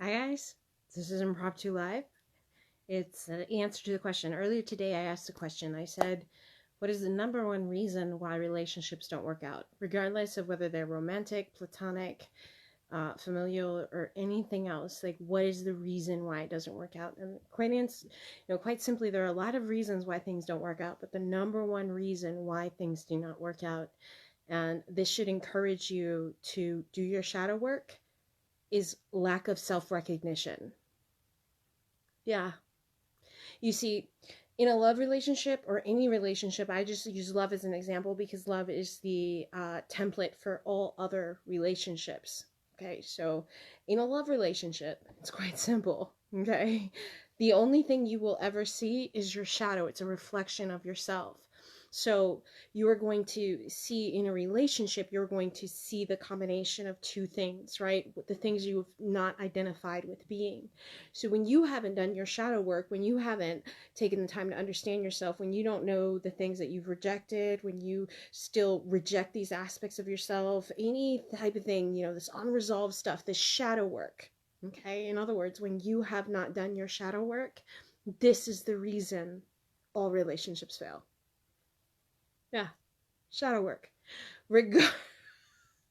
Hi guys, this is Impromptu Live. It's an answer to the question. Earlier today I asked a question. I said, what is the number one reason why relationships don't work out? Regardless of whether they're romantic, platonic, familial, or anything else. Like, what is the reason why it doesn't work out? And quite simply, there are a lot of reasons why things don't work out, but the number one reason why things do not work out, and this should encourage you to do your shadow work, is lack of self-recognition. Yeah. You see, in a love relationship or any relationship, I just use love as an example because love is the template for all other relationships. Okay, so in a love relationship, it's quite simple. Okay, the only thing you will ever see is your shadow. It's a reflection of yourself. So you are going to see in a relationship, you're going to see the combination of two things, right? The things you've not identified with being. So when you haven't done your shadow work, when you haven't taken the time to understand yourself, when you don't know the things that you've rejected, when you still reject these aspects of yourself, any type of thing, this unresolved stuff, this shadow work, okay? In other words, when you have not done your shadow work, this is the reason all relationships fail. Yeah, shadow work.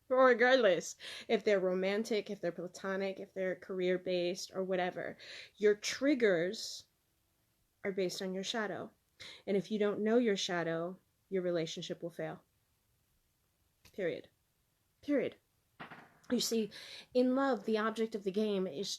Regardless if they're romantic, if they're platonic, if they're career-based or whatever, your triggers are based on your shadow. And if you don't know your shadow, your relationship will fail. Period. Period. You see, in love, the object of the game is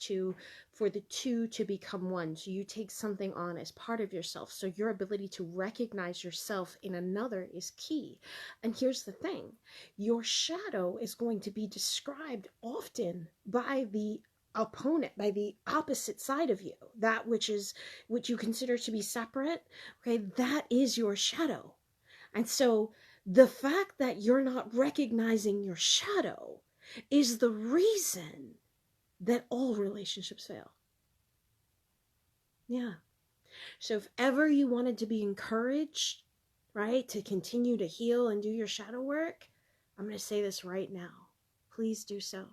for the two to become one. So you take something on as part of yourself. So your ability to recognize yourself in another is key. And here's the thing. Your shadow is going to be described often by the opponent, by the opposite side of you, that which you consider to be separate. Okay, that is your shadow. And so the fact that you're not recognizing your shadow is the reason that all relationships fail. Yeah. So if ever you wanted to be encouraged, right, to continue to heal and do your shadow work, I'm going to say this right now. Please do so.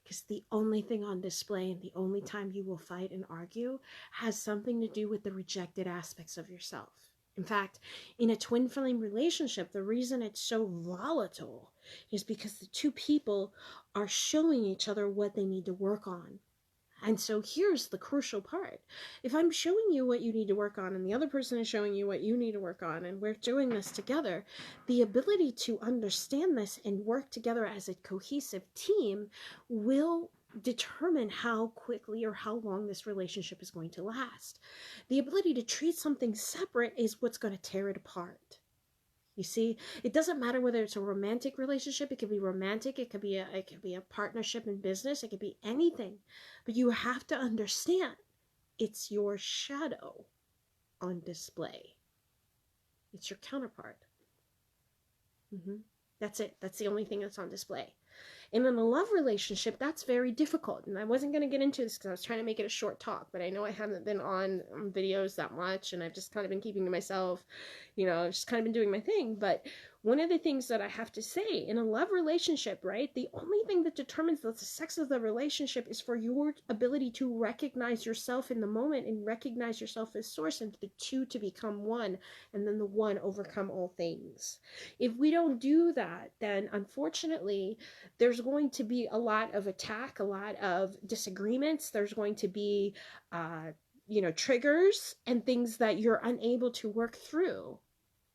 Because the only thing on display and the only time you will fight and argue has something to do with the rejected aspects of yourself. In fact, in a twin flame relationship, the reason it's so volatile is because the two people are showing each other what they need to work on. And so here's the crucial part. If I'm showing you what you need to work on and the other person is showing you what you need to work on and we're doing this together, the ability to understand this and work together as a cohesive team will determine how quickly or how long this relationship is going to last. The ability to treat something separate is what's going to tear it apart. You see, it doesn't matter whether it's a romantic relationship. It could be romantic. It could be a partnership in business. It could be anything. But you have to understand it's your shadow on display. It's your counterpart. That's it. That's the only thing that's on display. And in a love relationship, that's very difficult. And I wasn't going to get into this because I was trying to make it a short talk, but I know I haven't been on videos that much, and I've just kind of been keeping to myself, I've just kind of been doing my thing. But one of the things that I have to say, in a love relationship, right, the only thing that determines the sex of the relationship is for your ability to recognize yourself in the moment and recognize yourself as source, and the two to become one, and then the one overcome all things. If we don't do that, then unfortunately, there's going to be a lot of attack, a lot of disagreements. There's going to be, triggers and things that you're unable to work through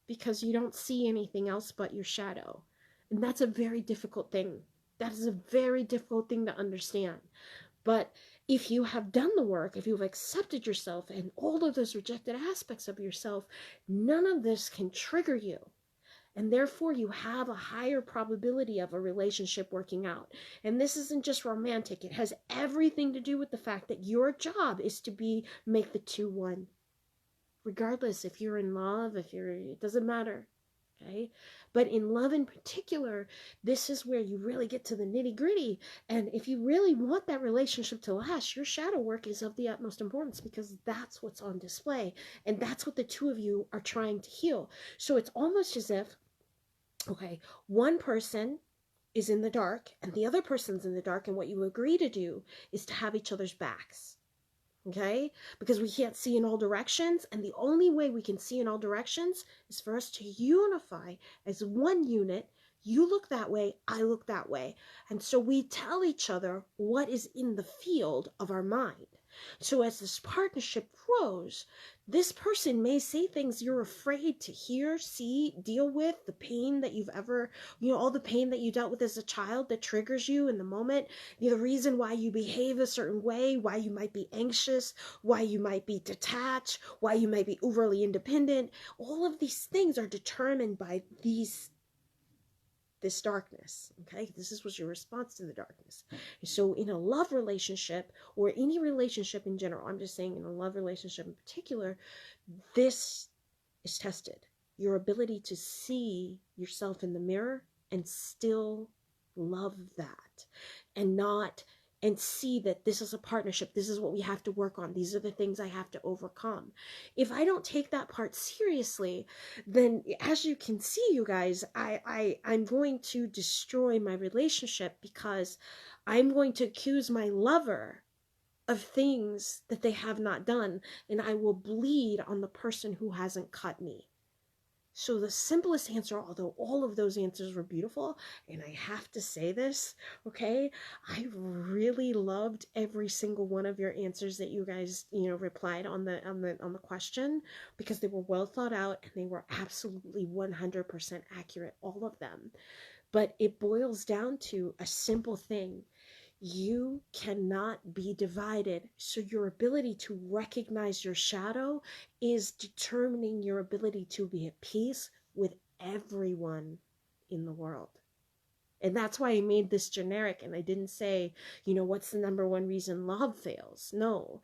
because you don't see anything else but your shadow. And that's a very difficult thing. That is a very difficult thing to understand. But if you have done the work, if you've accepted yourself and all of those rejected aspects of yourself, none of this can trigger you. And therefore, you have a higher probability of a relationship working out. And this isn't just romantic. It has everything to do with the fact that your job is to make the two one. Regardless if you're in love, it doesn't matter. Okay? But in love in particular, this is where you really get to the nitty-gritty. And if you really want that relationship to last, your shadow work is of the utmost importance because that's what's on display. And that's what the two of you are trying to heal. So it's almost as if, okay, one person is in the dark and the other person's in the dark, and what you agree to do is to have each other's backs. Okay? Because we can't see in all directions, and the only way we can see in all directions is for us to unify as one unit. You look that way, I look that way. And so we tell each other what is in the field of our mind. So as this partnership grows, this person may say things you're afraid to hear, see, deal with, the pain that you've ever, all the pain that you dealt with as a child that triggers you in the moment, the reason why you behave a certain way, why you might be anxious, why you might be detached, why you might be overly independent. All of these things are determined by this darkness. Okay, this was your response to the darkness. So in a love relationship, or any relationship in general, I'm just saying in a love relationship in particular, this is tested. Your ability to see yourself in the mirror and still love that, and see that this is a partnership. This is what we have to work on. These are the things I have to overcome. If I don't take that part seriously, then as you can see, you guys, I'm going to destroy my relationship, because I'm going to accuse my lover of things that they have not done, and I will bleed on the person who hasn't cut me. So the simplest answer, although all of those answers were beautiful, and I have to say this, okay, I really loved every single one of your answers that you guys, replied on the question, because they were well thought out and they were absolutely 100% accurate, all of them. But it boils down to a simple thing. You cannot be divided. So your ability to recognize your shadow is determining your ability to be at peace with everyone in the world. And that's why I made this generic, and I didn't say, what's the number one reason love fails? No,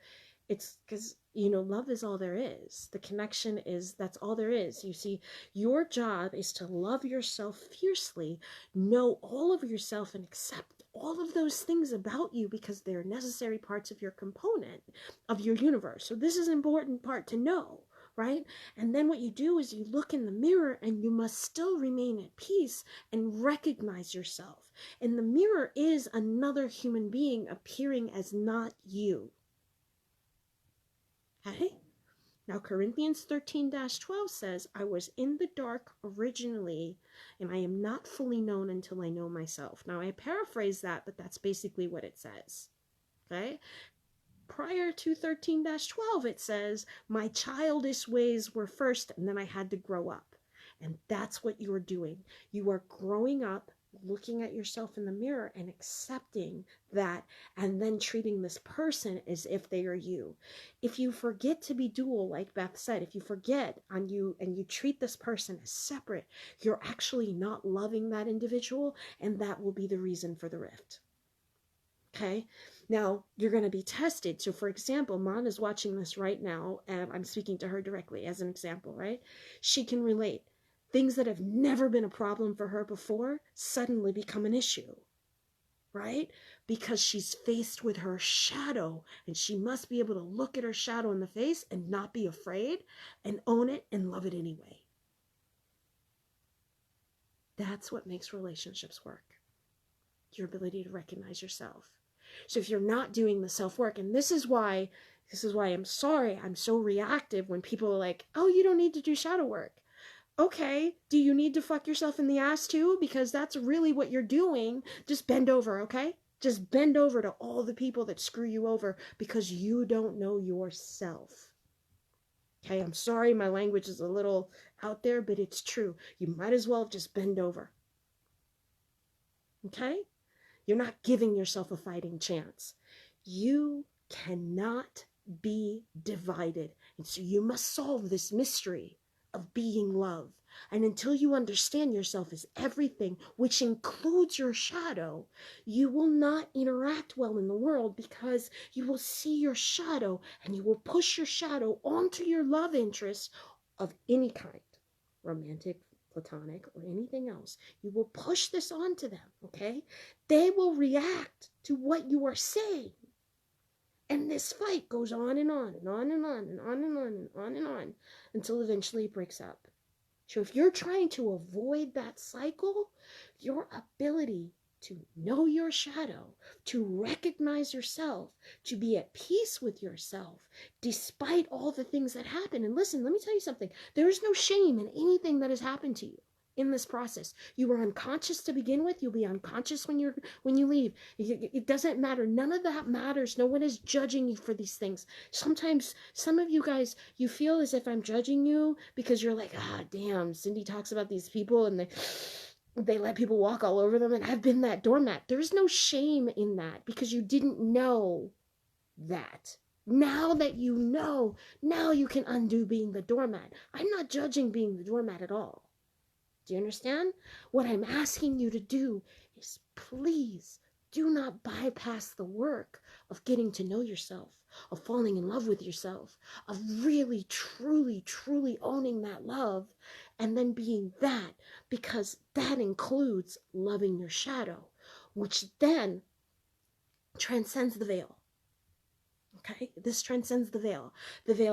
it's because, love is all there is. The connection that's all there is. You see, your job is to love yourself fiercely, know all of yourself, and accept all of those things about you, because they're necessary parts of your component of your universe. So this is an important part to know, right? And then what you do is you look in the mirror, and you must still remain at peace and recognize yourself. And the mirror is another human being appearing as not you. Okay? Now, Corinthians 13-12 says, I was in the dark originally, and I am not fully known until I know myself. Now, I paraphrase that, but that's basically what it says. Okay? Prior to 13-12, it says, my childish ways were first, and then I had to grow up. And that's what you're doing. You are growing up, looking at yourself in the mirror and accepting that, and then treating this person as if they are you. If you forget to be dual, like Beth said, if you forget and you treat this person as separate, you're actually not loving that individual, and that will be the reason for the rift. Okay, now you're going to be tested. So for example, Mon is watching this right now, and I'm speaking to her directly as an example, right? She can relate. Things that have never been a problem for her before suddenly become an issue, right? Because she's faced with her shadow, and she must be able to look at her shadow in the face and not be afraid, and own it and love it anyway. That's what makes relationships work. Your ability to recognize yourself. So if you're not doing the self-work, and this is why I'm sorry, I'm so reactive when people are like, oh, you don't need to do shadow work. Okay, do you need to fuck yourself in the ass too? Because that's really what you're doing. Just bend over, okay? Just bend over to all the people that screw you over because you don't know yourself. Okay, I'm sorry my language is a little out there, but it's true. You might as well just bend over. Okay? You're not giving yourself a fighting chance. You cannot be divided. And so you must solve this mystery of being love. And until you understand yourself as everything, which includes your shadow, you will not interact well in the world, because you will see your shadow and you will push your shadow onto your love interest of any kind, romantic, platonic, or anything else. You will push this onto them, okay? They will react to what you are saying. And this fight goes on and on and on and on and on and on and on and on until eventually it breaks up. So if you're trying to avoid that cycle, your ability to know your shadow, to recognize yourself, to be at peace with yourself, despite all the things that happen. And listen, let me tell you something. There is no shame in anything that has happened to you in this process. You were unconscious to begin with. You'll be unconscious when you leave. It doesn't matter. None of that matters. No one is judging you for these things. Sometimes some of you guys, you feel as if I'm judging you because you're like, damn, Cindy talks about these people and they let people walk all over them, and I've been that doormat. There's no shame in that because you didn't know that. Now that you know, now you can undo being the doormat. I'm not judging being the doormat at all. Do you understand? What I'm asking you to do is please do not bypass the work of getting to know yourself, of falling in love with yourself, of really, truly, truly owning that love, and then being that, because that includes loving your shadow, which then transcends the veil. Okay, this transcends the veil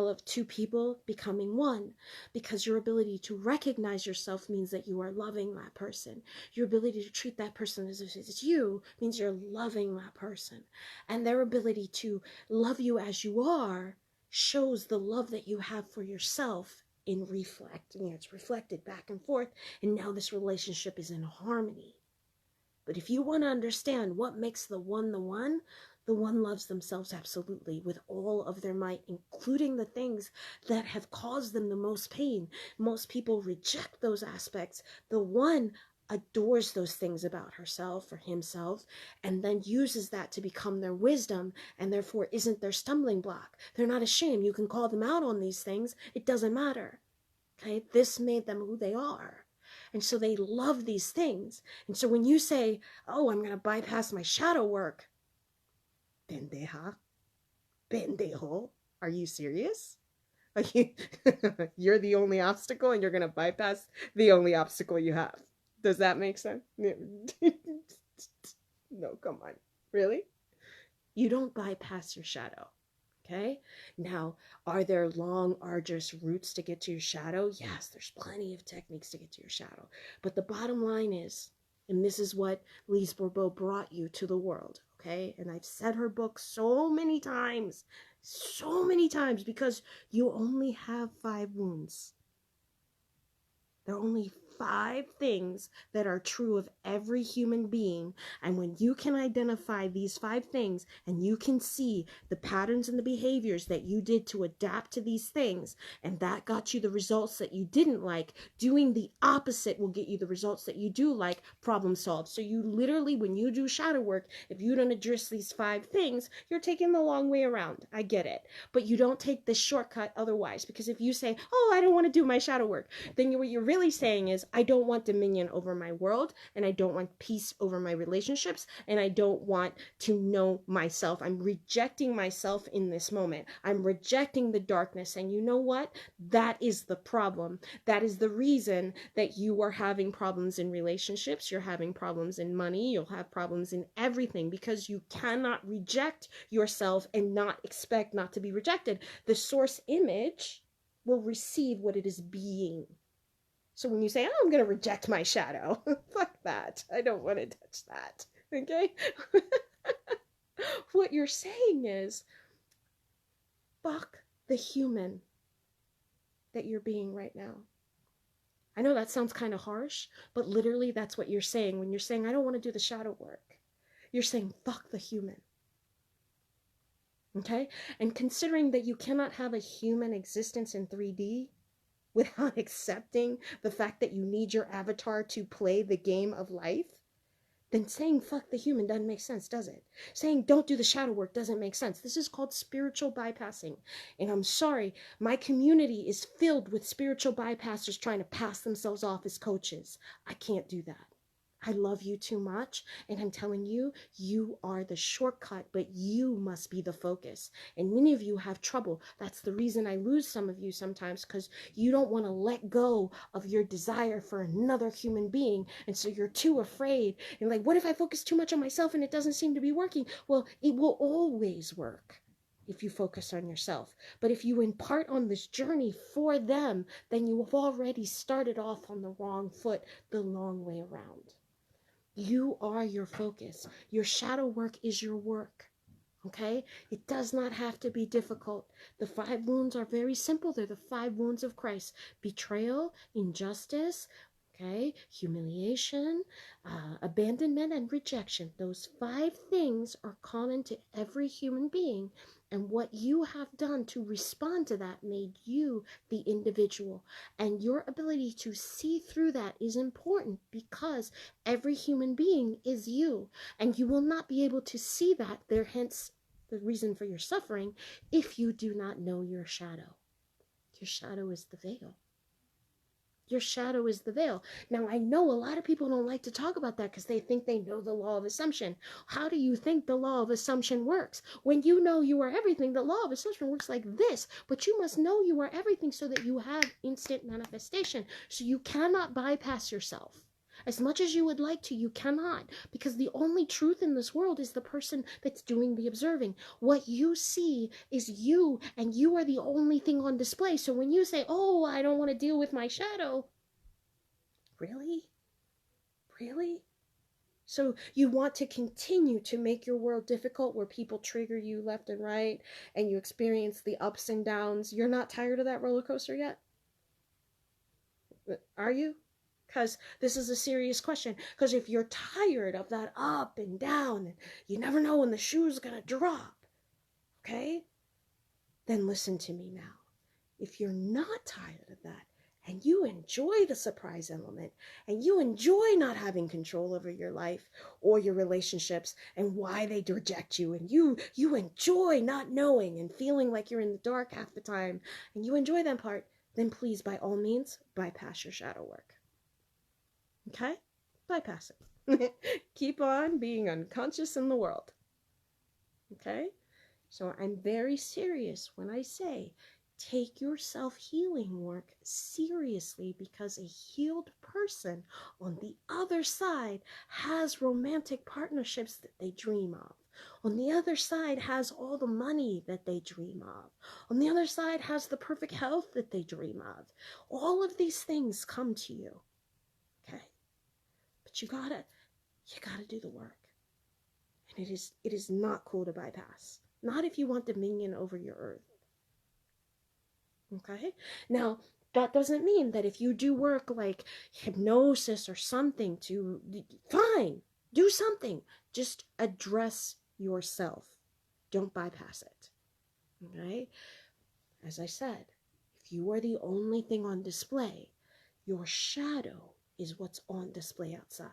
of two people becoming one, because your ability to recognize yourself means that you are loving that person. Your ability to treat that person as if it's you means you're loving that person. And their ability to love you as you are shows the love that you have for yourself in reflecting. It's reflected back and forth, and now this relationship is in harmony. But if you want to understand what makes the one loves themselves absolutely with all of their might, including the things that have caused them the most pain. Most people reject those aspects. The one adores those things about herself or himself, and then uses that to become their wisdom, and therefore isn't their stumbling block. They're not ashamed. You can call them out on these things. It doesn't matter. Okay? This made them who they are. And so they love these things. And so when you say, oh, I'm going to bypass my shadow work, pendeja, pendejo, are you serious? Are you, you're the only obstacle and you're going to bypass the only obstacle you have. Does that make sense? No, come on. Really? You don't bypass your shadow. Okay? Now, are there long, arduous routes to get to your shadow? Yes, there's plenty of techniques to get to your shadow. But the bottom line is, and this is what Lise Bourbeau brought you to the world, okay? And I've said her book so many times, because you only have 5 wounds. There are only 5 things that are true of every human being. And when you can identify these 5 things and you can see the patterns and the behaviors that you did to adapt to these things, and that got you the results that you didn't like, doing the opposite will get you the results that you do like. Problem solved. So you literally, when you do shadow work, if you don't address these 5 things, you're taking the long way around. I get it. But you don't take this shortcut otherwise, because if you say, oh, I don't want to do my shadow work, then what you're really saying is, I don't want dominion over my world, and I don't want peace over my relationships, and I don't want to know myself. I'm rejecting myself in this moment. I'm rejecting the darkness. And you know what? That is the problem. That is the reason that you are having problems in relationships. You're having problems in money. You'll have problems in everything, because you cannot reject yourself and not expect not to be rejected. The source image will receive what it is being. So when you say, oh, I'm going to reject my shadow, fuck that. I don't want to touch that. Okay? What you're saying is, fuck the human that you're being right now. I know that sounds kind of harsh, but literally that's what you're saying. When you're saying, I don't want to do the shadow work, you're saying, fuck the human. Okay? And considering that you cannot have a human existence in 3D, without accepting the fact that you need your avatar to play the game of life, then saying fuck the human doesn't make sense, does it? Saying don't do the shadow work doesn't make sense. This is called spiritual bypassing. And I'm sorry, my community is filled with spiritual bypassers trying to pass themselves off as coaches. I can't do that. I love you too much, and I'm telling you, you are the shortcut, but you must be the focus. And many of you have trouble. That's the reason I lose some of you sometimes, because you don't want to let go of your desire for another human being, and so you're too afraid. And like, what if I focus too much on myself and it doesn't seem to be working? Well, it will always work if you focus on yourself. But if you impart on this journey for them, then you have already started off on the wrong foot, the long way around. You are your focus. Your shadow work is your work. Okay? It does not have to be difficult. The 5 wounds are very simple. They're the 5 wounds of Christ: betrayal, injustice, okay, humiliation, abandonment, and rejection. Those 5 things are common to every human being. And what you have done to respond to that made you the individual. And your ability to see through that is important, because every human being is you. And you will not be able to see that, there hence the reason for your suffering, if you do not know your shadow. Your shadow is the veil. Your shadow is the veil. Now, I know a lot of people don't like to talk about that because they think they know the law of assumption. How do you think the law of assumption works? When you know you are everything, the law of assumption works like this. But you must know you are everything so that you have instant manifestation. So you cannot bypass yourself. As much as you would like to, you cannot, because the only truth in this world is the person that's doing the observing. What you see is you, and you are the only thing on display. So when you say, oh, I don't want to deal with my shadow, really? Really? So you want to continue to make your world difficult, where people trigger you left and right, and you experience the ups and downs. You're not tired of that roller coaster yet? Are you? Because this is a serious question. Because if you're tired of that up and down, and you never know when the shoe's going to drop, okay? Then listen to me now. If you're not tired of that, and you enjoy the surprise element, and you enjoy not having control over your life or your relationships and why they reject you, and you enjoy not knowing and feeling like you're in the dark half the time, and you enjoy that part, then please, by all means, bypass your shadow work. Okay? Bypass it. Keep on being unconscious in the world. Okay? So I'm very serious when I say take your self-healing work seriously, because a healed person on the other side has romantic partnerships that they dream of. On the other side has all the money that they dream of. On the other side has the perfect health that they dream of. All of these things come to you. Okay? But you gotta do the work. And it is not cool to bypass. Not if you want dominion over your earth. Okay? Now, that doesn't mean that if you do work like hypnosis or something fine, do something. Just address yourself. Don't bypass it. Okay? As I said, if you are the only thing on display, your shadow is what's on display outside.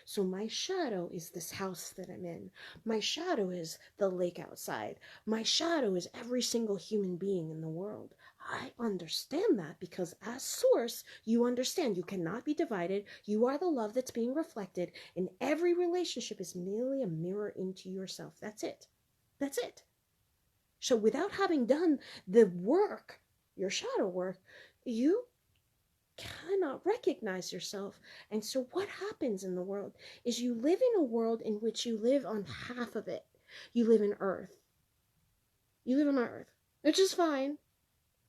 So my shadow is this house that I'm in. My shadow is the lake outside. My shadow is every single human being in the world. I understand that because as source, you understand you cannot be divided. You are the love that's being reflected, and every relationship is merely a mirror into yourself. That's it. That's it. So without having done the work, your shadow work, you cannot recognize yourself. And so what happens in the world is you live in a world in which you live on half of it. You live in earth. You live on earth, which is fine.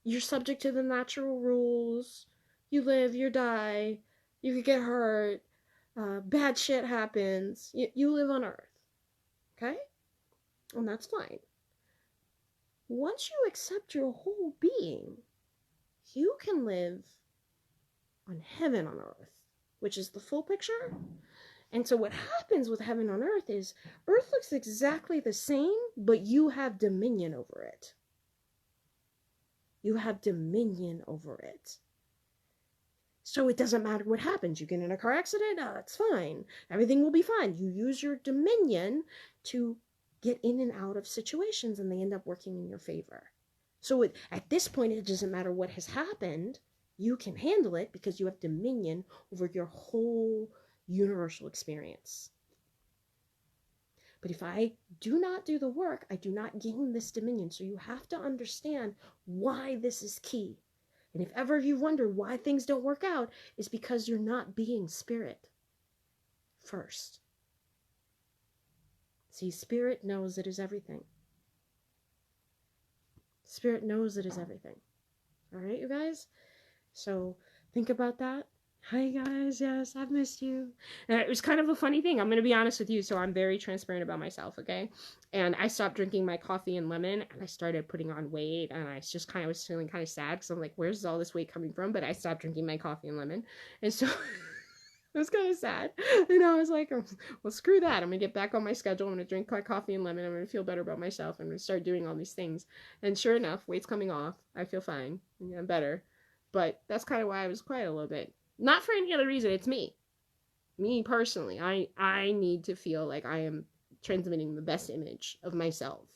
You're subject to the natural rules. You live, you die, you could get hurt, bad shit happens. You live on earth. Okay? And that's fine. Once you accept your whole being, you can live on heaven on earth, which is the full picture. And so what happens with heaven on earth is earth looks exactly the same, but you have dominion over it. You have dominion over it. So it doesn't matter what happens. You get in a car accident, it's fine. Everything will be fine. You use your dominion to get in and out of situations, and they end up working in your favor. So at this point, it doesn't matter what has happened. You can handle it because you have dominion over your whole universal experience. But if I do not do the work, I do not gain this dominion. So you have to understand why this is key. And if ever you wonder why things don't work out, it's because you're not being spirit first. See, spirit knows it is everything. Spirit knows it is everything. All right, you guys? So think about that. Hi guys, yes, I've missed you. And it was kind of a funny thing. I'm going to be honest with you, so I'm very transparent about myself, okay? And I stopped drinking my coffee and lemon, and I started putting on weight, and I just kind of was feeling kind of sad because I'm like, where's all this weight coming from? But I stopped drinking my coffee and lemon, and so it was kind of sad. And I was like, well, screw that. I'm going to get back on my schedule. I'm going to drink my coffee and lemon. I'm going to feel better about myself. I'm going to start doing all these things. And sure enough, weight's coming off. I feel fine. I'm better. But that's kind of why I was quiet a little bit. Not for any other reason. It's me personally. I need to feel like I am transmitting the best image of myself,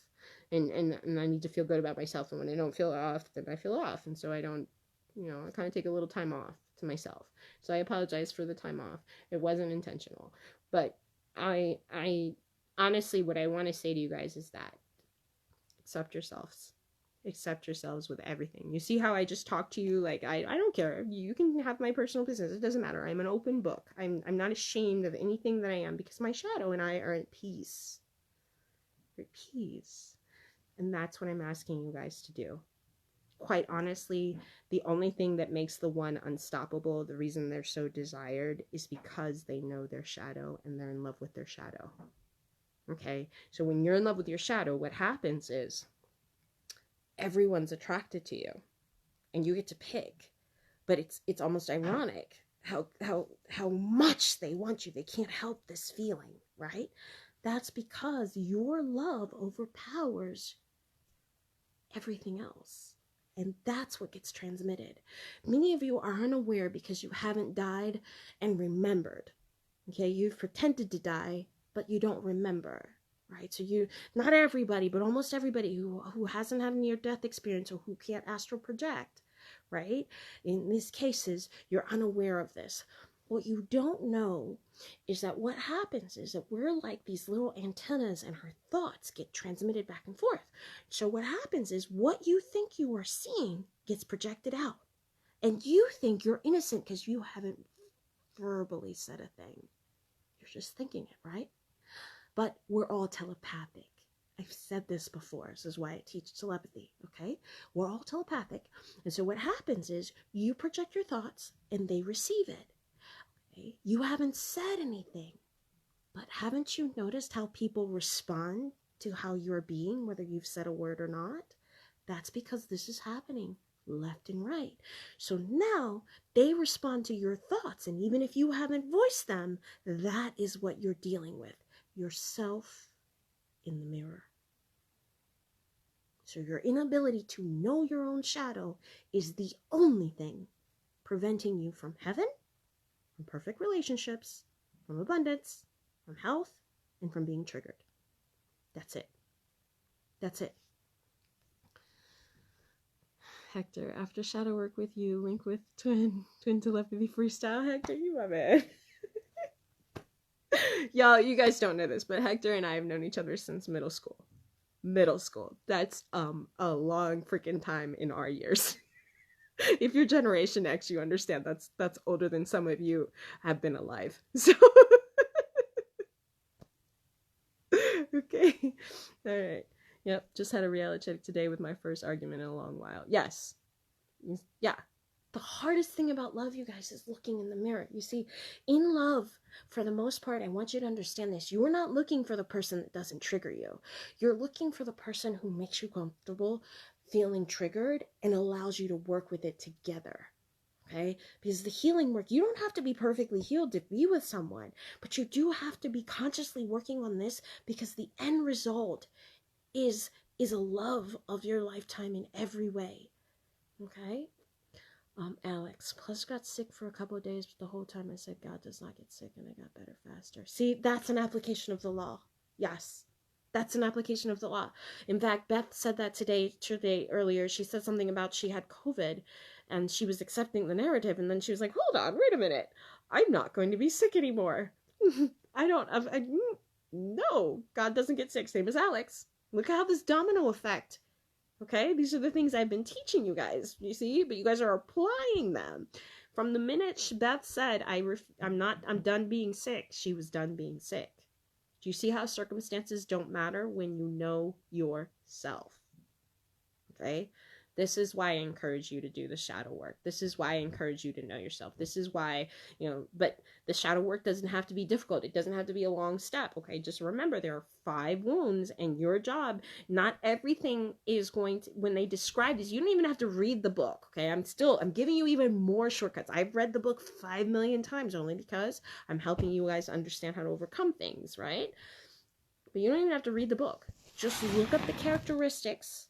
and I need to feel good about myself. And when I don't feel off, then I feel off, and so I don't, I kind of take a little time off to myself. So I apologize for the time off. It wasn't intentional, but I honestly, what I want to say to you guys is that accept yourselves. Accept yourselves with everything. You see how I just talked to you? Like, I don't care. You can have my personal business. It doesn't matter. I'm an open book. I'm not ashamed of anything that I am because my shadow and I are at peace. We're at peace. And that's what I'm asking you guys to do. Quite honestly, the only thing that makes the one unstoppable, the reason they're so desired, is because they know their shadow and they're in love with their shadow. Okay? So when you're in love with your shadow, what happens is everyone's attracted to you and you get to pick, but it's almost ironic how much they want you. They can't help this feeling, right? That's because your love overpowers everything else, and that's what gets transmitted. Many of you are unaware because you haven't died and remembered. Okay, you've pretended to die but you don't remember, right? So not everybody, but almost everybody who hasn't had a near-death experience or who can't astral project, right? In these cases, you're unaware of this. What you don't know is that what happens is that we're like these little antennas and our thoughts get transmitted back and forth. So what happens is what you think you are seeing gets projected out. And you think you're innocent because you haven't verbally said a thing. You're just thinking it, right? But we're all telepathic. I've said this before. This is why I teach telepathy, okay? We're all telepathic. And so what happens is you project your thoughts and they receive it. Okay? You haven't said anything, but haven't you noticed how people respond to how you're being, whether you've said a word or not? That's because this is happening left and right. So now they respond to your thoughts, and even if you haven't voiced them, that is what you're dealing with. Yourself in the mirror. So your inability to know your own shadow is the only thing preventing you from heaven, from perfect relationships, from abundance, from health, and from being triggered. That's it. That's it. Hector, after shadow work with you, link with twin telepathy freestyle. Hector, you my man. Y'all, you guys don't know this, but Hector and I have known each other since middle school. That's a long freaking time in our years. If you're Generation X, you understand that's older than some of you have been alive. So okay. All right. Yep, just had a reality check today with my first argument in a long while. Yes. Yeah. The hardest thing about love, you guys, is looking in the mirror. You see, in love, for the most part, I want you to understand this. You're not looking for the person that doesn't trigger you. You're looking for the person who makes you comfortable feeling triggered and allows you to work with it together. Okay? Because the healing work, you don't have to be perfectly healed to be with someone, but you do have to be consciously working on this because the end result is a love of your lifetime in every way. Okay? Alex, plus got sick for a couple of days, but the whole time I said God does not get sick and I got better faster. See, that's an application of the law. Yes, that's an application of the law. In fact, Beth said that today earlier. She said something about she had COVID and she was accepting the narrative, and then she was like, hold on, wait a minute. I'm not going to be sick anymore. No, God doesn't get sick. Same as Alex. Look at how this domino effect. Okay, these are the things I've been teaching you guys, you see, but you guys are applying them. From the minute Beth said, I'm done being sick, she was done being sick. Do you see how circumstances don't matter when you know yourself? Okay, This is why I encourage you to do the shadow work. This is why I encourage you to know yourself. This is why, but the shadow work doesn't have to be difficult. It doesn't have to be a long step. Okay. Just remember there are 5 wounds, and your job, not everything is going to, when they describe this, you don't even have to read the book. Okay. I'm giving you even more shortcuts. I've read the book 5 million times only because I'm helping you guys understand how to overcome things, right? But you don't even have to read the book. Just look up the characteristics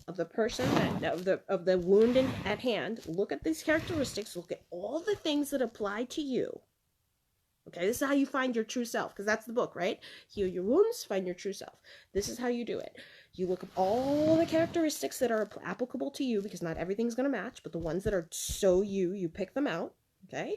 of the person, of the wound at hand. Look at these characteristics. Look at all the things that apply to you. Okay, this is how you find your true self, because that's the book, right? Heal your wounds, find your true self. This is how you do it. You look up all the characteristics that are applicable to you, because not everything's going to match, but the ones that are so you pick them out, okay?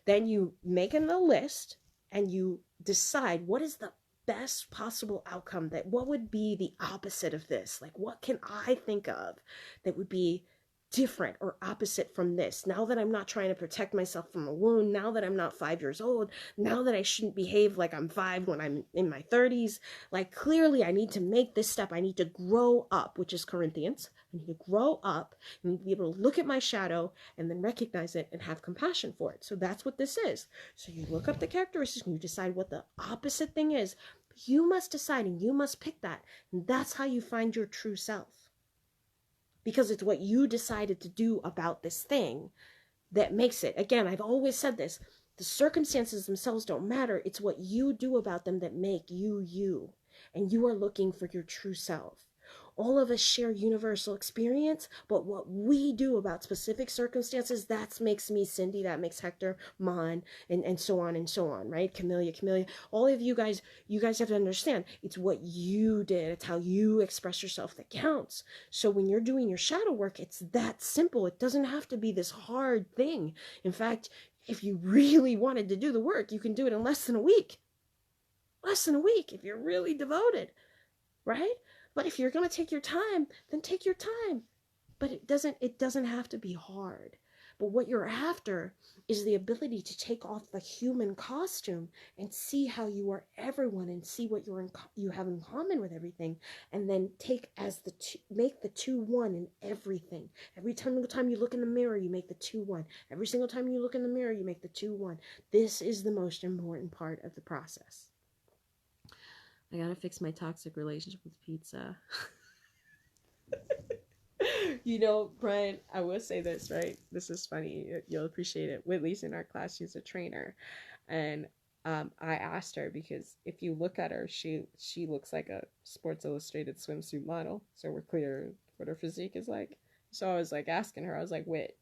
Then you make a list, and you decide what is the best possible outcome, what would be the opposite of this? Like, what can I think of that would be different or opposite from this? Now that I'm not trying to protect myself from a wound, now that I'm not 5 years old, now that I shouldn't behave like I'm 5 when I'm in my 30s, like, clearly I need to make this step. I need to grow up, which is Corinthians. I need to grow up and be able to look at my shadow and then recognize it and have compassion for it. So that's what this is. So you look up the characteristics and you decide what the opposite thing is. You must decide, and you must pick that. And that's how you find your true self. Because it's what you decided to do about this thing that makes it. Again, I've always said this. The circumstances themselves don't matter. It's what you do about them that make you you. And you are looking for your true self. All of us share universal experience, but what we do about specific circumstances, that makes me Cindy, that makes Hector, Mon, and so on, right? Camellia. All of you guys have to understand, it's what you did. It's how you express yourself that counts. So when you're doing your shadow work, it's that simple. It doesn't have to be this hard thing. In fact, if you really wanted to do the work, you can do it in less than a week. Less than a week if you're really devoted, right? But if you're going to take your time, then take your time. But it doesn't have to be hard. But what you're after is the ability to take off the human costume and see how you are everyone, and see what you have in common with everything, and then make the 2 1 in everything. Every single time you look in the mirror, you make the 2 1. Every single time you look in the mirror, you make the 2 1. This is the most important part of the process. I gotta fix my toxic relationship with pizza. Brian, I will say this, right? This is funny. You'll appreciate it. Whitley's in our class. She's a trainer. And I asked her, because if you look at her, she looks like a Sports Illustrated swimsuit model. So we're clear what her physique is like. So I was like asking her, I was like, Whit,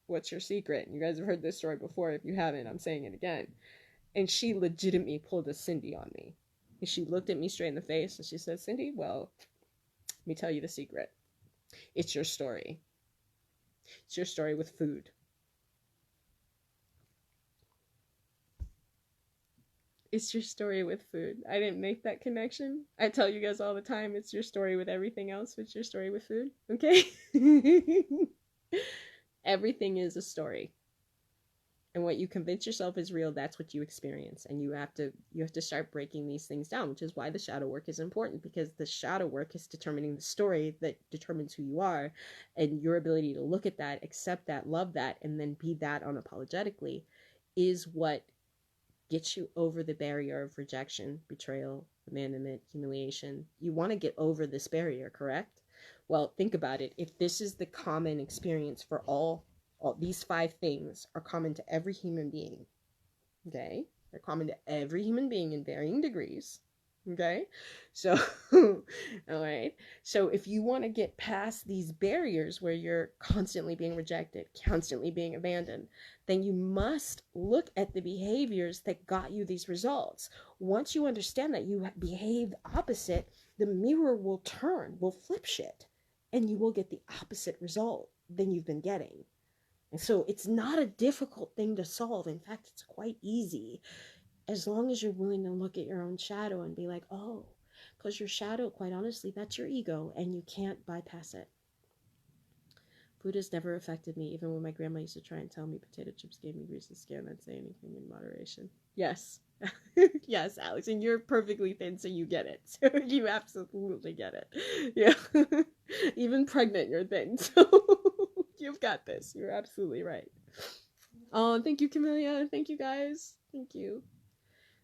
what's your secret? And you guys have heard this story before. If you haven't, I'm saying it again. And she legitimately pulled a Cindy on me. And she looked at me straight in the face and she said, Cindy, well, let me tell you the secret. It's your story. It's your story with food. It's your story with food. I didn't make that connection. I tell you guys all the time, it's your story with everything else. It's your story with food. Okay? Everything is a story. And what you convince yourself is real, that's what you experience. And you have to start breaking these things down, which is why the shadow work is important, because the shadow work is determining the story that determines who you are, and your ability to look at that, accept that, love that, and then be that unapologetically is what gets you over the barrier of rejection, betrayal, abandonment, humiliation. You want to get over this barrier, correct? Well, think about it. If this is the common experience for all these 5 things are common to every human being. Okay? They're common to every human being in varying degrees. Okay? So, all right. So if you want to get past these barriers where you're constantly being rejected, constantly being abandoned, then you must look at the behaviors that got you these results. Once you understand that you behave opposite, the mirror will flip shit, and you will get the opposite result than you've been getting. And so it's not a difficult thing to solve. In fact, it's quite easy, as long as you're willing to look at your own shadow and be like, oh, because your shadow, quite honestly, that's your ego, and you can't bypass it. Food has never affected me, even when my grandma used to try and tell me potato chips gave me greasy skin. I'd say anything in moderation. Yes. Yes, Alex, and you're perfectly thin, so you get it. So you absolutely get it. Yeah. Even pregnant, you're thin. So you've got this. You're absolutely right. Oh, thank you, Camellia. Thank you, guys. Thank you.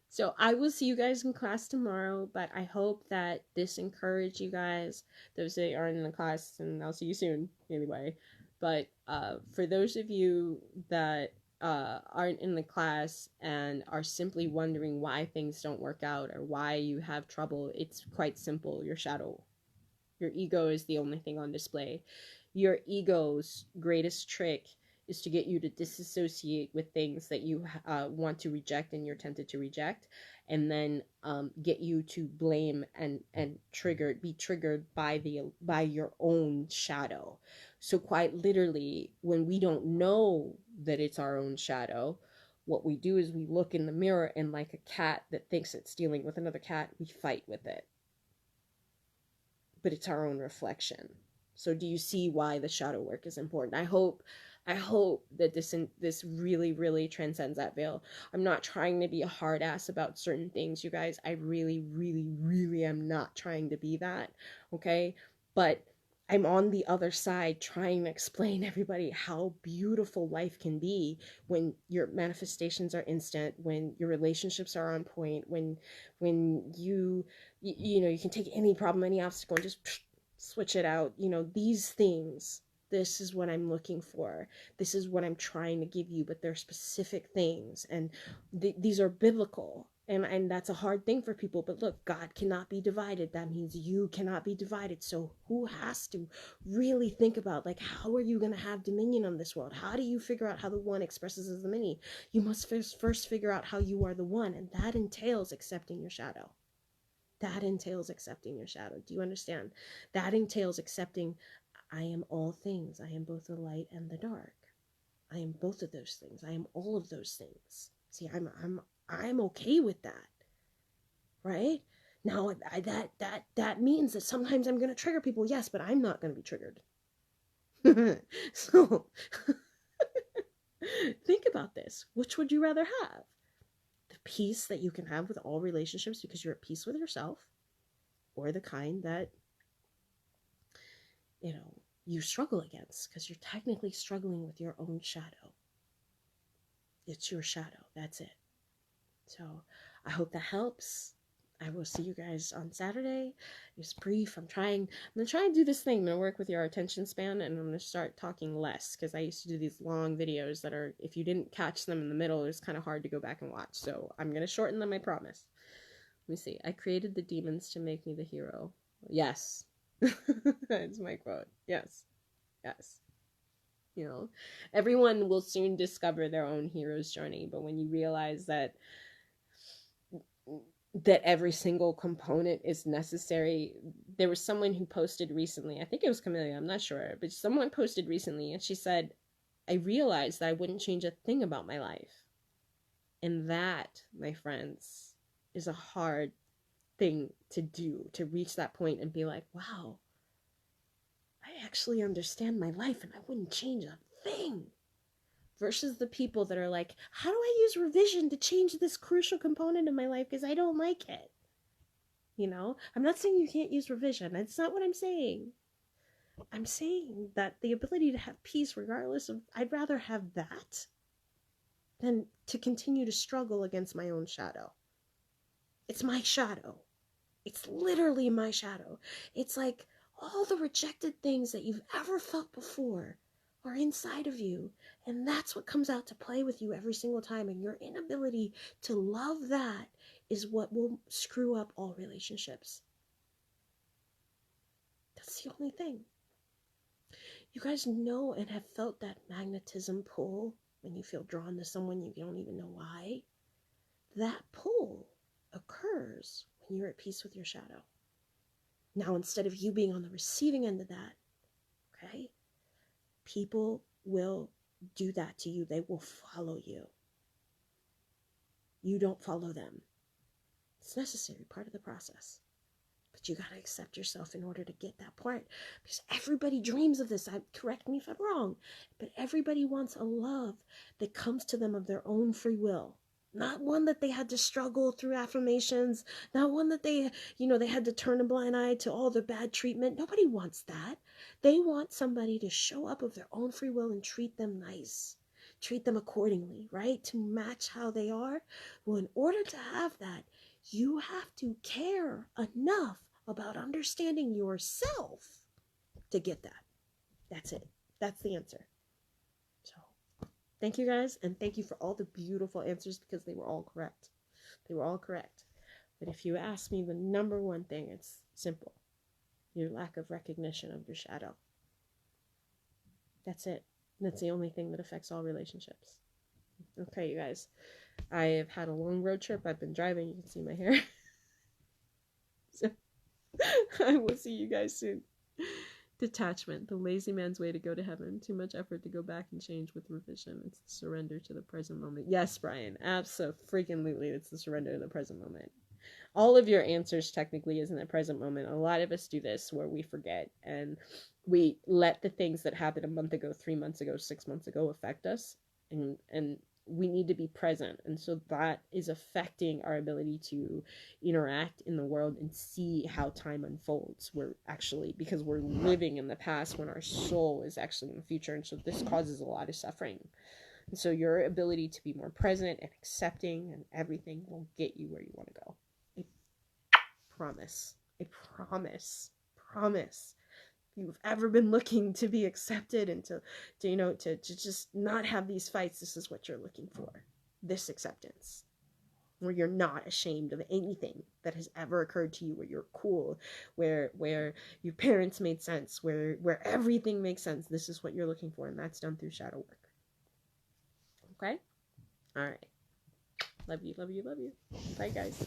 So I will see you guys in class tomorrow, but I hope that this encouraged you guys, those that aren't in the class, and I'll see you soon anyway. But for those of you that aren't in the class and are simply wondering why things don't work out or why you have trouble, it's quite simple. Your shadow. Your ego is the only thing on display. Your ego's greatest trick is to get you to disassociate with things that you want to reject and you're tempted to reject, and then get you to blame and be triggered by your own shadow. So quite literally, when we don't know that it's our own shadow, what we do is we look in the mirror, and like a cat that thinks it's dealing with another cat, we fight with it. But it's our own reflection. So do you see why the shadow work is important? I hope that this really, really transcends that veil. I'm not trying to be a hard ass about certain things, you guys. I really, really, really am not trying to be that, okay? But I'm on the other side trying to explain to everybody how beautiful life can be when your manifestations are instant, when your relationships are on point, when you know, you can take any problem, any obstacle, and just switch it out. You know, these things, this is what I'm looking for. This is what I'm trying to give you, but they're specific things, and these are biblical. And that's a hard thing for people. But look, God cannot be divided. That means you cannot be divided. So who has to really think about, like, how are you going to have dominion on this world? How do you figure out how the one expresses as the many? You must first figure out how you are the one. And that entails accepting your shadow. That entails accepting your shadow. Do you understand? That entails accepting, I am all things. I am both the light and the dark. I am both of those things. I am all of those things. See, I'm okay with that. Right? Now that means that sometimes I'm going to trigger people. Yes, but I'm not going to be triggered. So think about this. Which would you rather have? The peace that you can have with all relationships because you're at peace with yourself, or the kind that, you know, you struggle against because you're technically struggling with your own shadow. It's your shadow. That's it. So I hope that helps. I will see you guys on Saturday. It's brief. I'm going to try and do this thing. I'm going to work with your attention span, and I'm going to start talking less, because I used to do these long videos that are, if you didn't catch them in the middle, it's kind of hard to go back and watch. So I'm going to shorten them, I promise. Let me see. I created the demons to make me the hero. Yes. That's my quote. Yes. Yes. You know, everyone will soon discover their own hero's journey, but when you realize that every single component is necessary. There was someone who posted recently, I think it was Camellia, I'm not sure, but someone posted recently, and she said, I realized that I wouldn't change a thing about my life. And that, my friends, is a hard thing to do, to reach that point and be like, wow, I actually understand my life and I wouldn't change a thing. Versus the people that are like, how do I use revision to change this crucial component of my life because I don't like it? You know, I'm not saying you can't use revision. That's not what I'm saying. I'm saying that the ability to have peace regardless of, I'd rather have that than to continue to struggle against my own shadow. It's my shadow. It's literally my shadow. It's like all the rejected things that you've ever felt before are inside of you, and that's what comes out to play with you every single time, and your inability to love that is what will screw up all relationships. That's the only thing. You guys know and have felt that magnetism pull when you feel drawn to someone you don't even know why. That pull occurs when you're at peace with your shadow. Now, instead of you being on the receiving end of that, okay, people will do that to you. They will follow you. You don't follow them. It's necessary, part of the process. But you got to accept yourself in order to get that part. Because everybody dreams of this. Correct me if I'm wrong. But everybody wants a love that comes to them of their own free will. Not one that they had to struggle through affirmations, not one that they, they had to turn a blind eye to all the bad treatment. Nobody wants that. They want somebody to show up of their own free will and treat them nice, treat them accordingly, right? To match how they are. Well, in order to have that, you have to care enough about understanding yourself to get that. That's it. That's the answer. So, thank you guys, and thank you for all the beautiful answers, because they were all correct. They were all correct. But if you ask me the number one thing, it's simple. Your lack of recognition of your shadow. That's it. That's the only thing that affects all relationships. Okay, you guys. I have had a long road trip. I've been driving. You can see my hair. So, I will see you guys soon. Detachment, the lazy man's way to go to heaven. Too much effort to go back and change with revision. It's the surrender to the present moment. Yes, Brian, absolutely. It's the surrender to the present moment. All of your answers technically is in the present moment. A lot of us do this where we forget and we let the things that happened a month ago, 3 months ago, 6 months ago affect us, and we need to be present. And so that is affecting our ability to interact in the world and see how time unfolds. Because we're living in the past when our soul is actually in the future. And so this causes a lot of suffering. And so your ability to be more present and accepting and everything will get you where you want to go. I promise. If you've ever been looking to be accepted and to just not have these fights, this is what you're looking for. This acceptance, where you're not ashamed of anything that has ever occurred to you, where you're cool, where your parents made sense, where everything makes sense. This is what you're looking for, and that's done through shadow work. Okay? All right. Love you. Bye, guys.